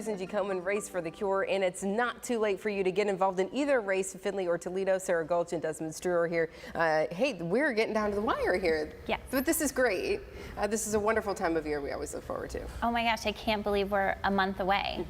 Susan G. Komen Race for the Cure, and it's not too late for you to get involved in either race, Findlay or Toledo. Sarah Gulch and Desmond Struer here. Hey, we're getting down to the wire here. Yeah. But this is great. This is a wonderful time of year we always look forward to. Oh my gosh, I can't believe we're a month away.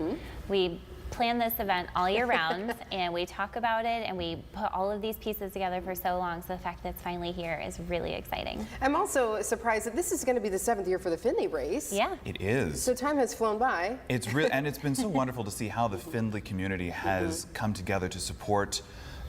We plan this event all year round and we talk about it and we put all of these pieces together for so long, so the fact that it's finally here is really exciting. I'm also surprised that this is going to be the 7th year for the Findlay race. Yeah. It is. So time has flown by. It's really, and it's been so wonderful to see how the Findlay community has come together to support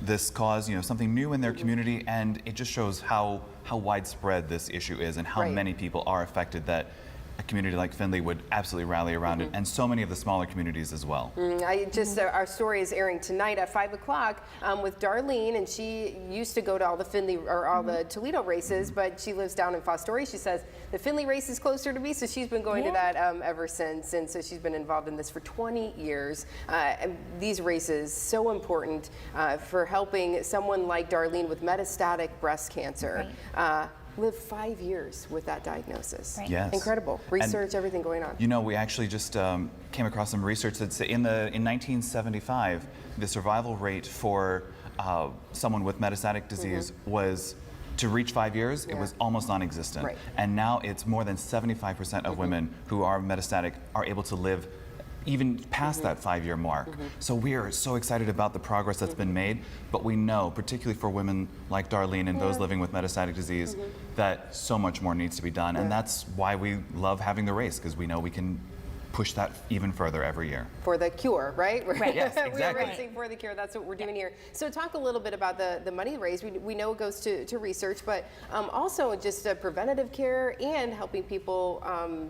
this cause, you know, something new in their community, and it just shows how widespread this issue is and how many people are affected that a community like Findlay would absolutely rally around it, and so many of the smaller communities as well. Our story is airing tonight at 5 o'clock with Darlene, and she used to go to all the Findlay or all the Toledo races, but she lives down in Fostoria. She says the Findlay race is closer to me, so she's been going to that ever since, and so she's been involved in this for 20 years. And these races so important for helping someone like Darlene with metastatic breast cancer. Live 5 years with that diagnosis. Yes. Incredible. Research, everything going on. You know, we actually just came across some research that said in 1975, the survival rate for someone with metastatic disease was, to reach 5 years, it was almost non-existent. And now it's more than 75% of women who are metastatic are able to live even past that 5-year mark. So we are so excited about the progress that's been made, but we know, particularly for women like Darlene and those living with metastatic disease, that so much more needs to be done. And that's why we love having the race, because we know we can push that even further every year. For the cure, right? Yes, exactly. We're racing for the cure. That's what we're doing here. So talk a little bit about the money raised. We know it goes to research, but also just preventative care and helping people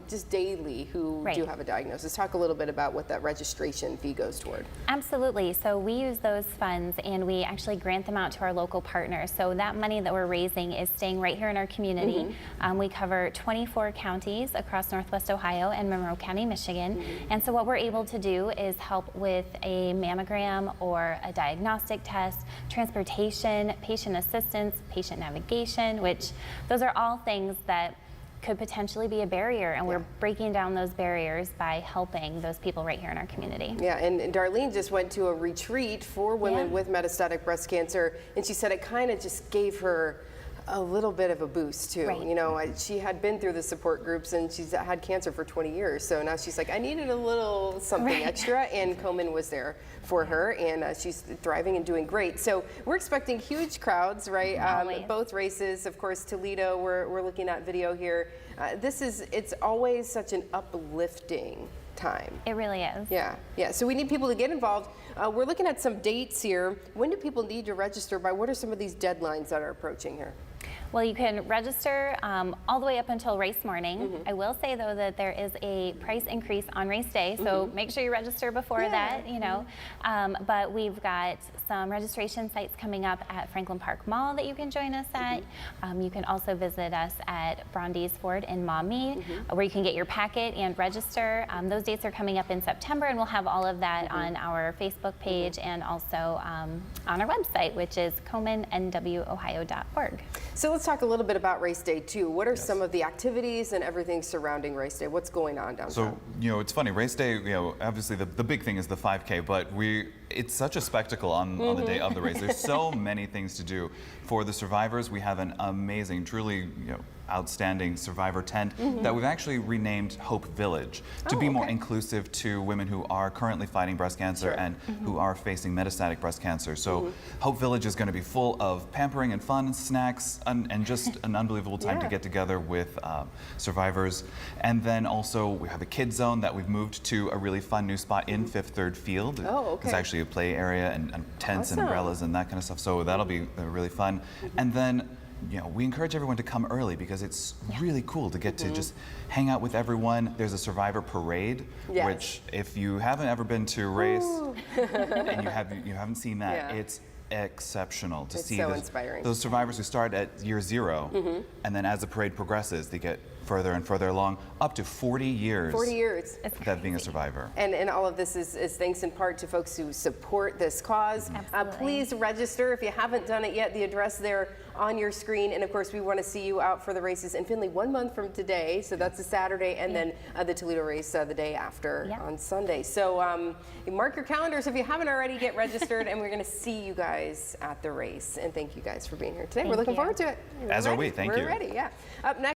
just daily who do have a diagnosis. Talk a little bit about what that registration fee goes toward. Absolutely. So we use those funds and we actually grant them out to our local partners. So that money that we're raising is staying right here in our community. We cover 24 counties across Northwest Ohio and Monroe County, Michigan. And so what we're able to do is help with a mammogram or a diagnostic test, transportation, patient assistance, patient navigation, which those are all things that could potentially be a barrier, and we're breaking down those barriers by helping those people right here in our community. Yeah, and Darlene just went to a retreat for women with metastatic breast cancer, and she said it kind of just gave her a little bit of a boost too. You know, she had been through the support groups and she's had cancer for 20 years. So now she's like, I needed a little something extra, and Komen was there for her, and she's thriving and doing great. So we're expecting huge crowds, right? Both races, of course, Toledo, we're looking at video here. It's always such an uplifting time. It really is. Yeah. So we need people to get involved. We're looking at some dates here. When do people need to register by? What are some of these deadlines that are approaching here? Well, you can register all the way up until race morning. I will say, though, that there is a price increase on race day, so make sure you register before that, you know. But we've got some registration sites coming up at Franklin Park Mall that you can join us at. You can also visit us at Brandeis Ford in Maumee, where you can get your packet and register. Those dates are coming up in September, and we'll have all of that on our Facebook page and also on our website, which is KomenNWOhio.org. So let's talk a little bit about race day too. What are some of the activities and everything surrounding race day? What's going on downtown? So, you know, it's funny, race day, you know, obviously the big thing is the 5K, but it's such a spectacle on the day of the race. There's so many things to do. For the survivors, we have an amazing, truly, you know, outstanding survivor tent that we've actually renamed Hope Village to be more inclusive to women who are currently fighting breast cancer and who are facing metastatic breast cancer. So Hope Village is going to be full of pampering and fun, snacks, and just an unbelievable time to get together with survivors. And then also we have a kids zone that we've moved to a really fun new spot in Fifth Third Field. It's actually a play area and tents and umbrellas and that kind of stuff. So that'll be really fun. And then, you know, we encourage everyone to come early because it's really cool to get to just hang out with everyone. There's a survivor parade, which if you haven't ever been to a race and you haven't seen that, it's exceptional to see so inspiring. those survivors who start at year 0 and then as the parade progresses, they get further and further along, up to 40 years. 40 years. Of being a survivor. And all of this is thanks in part to folks who support this cause. Please register if you haven't done it yet. The address there on your screen. And of course, we want to see you out for the races in Findlay 1 month from today. So that's a Saturday, and then the Toledo race the day after on Sunday. So mark your calendars if you haven't already. Get registered, and we're going to see you guys at the race. And thank you guys for being here today. We're looking forward to it. As are we. Thank you. We're ready. Yeah. Up next.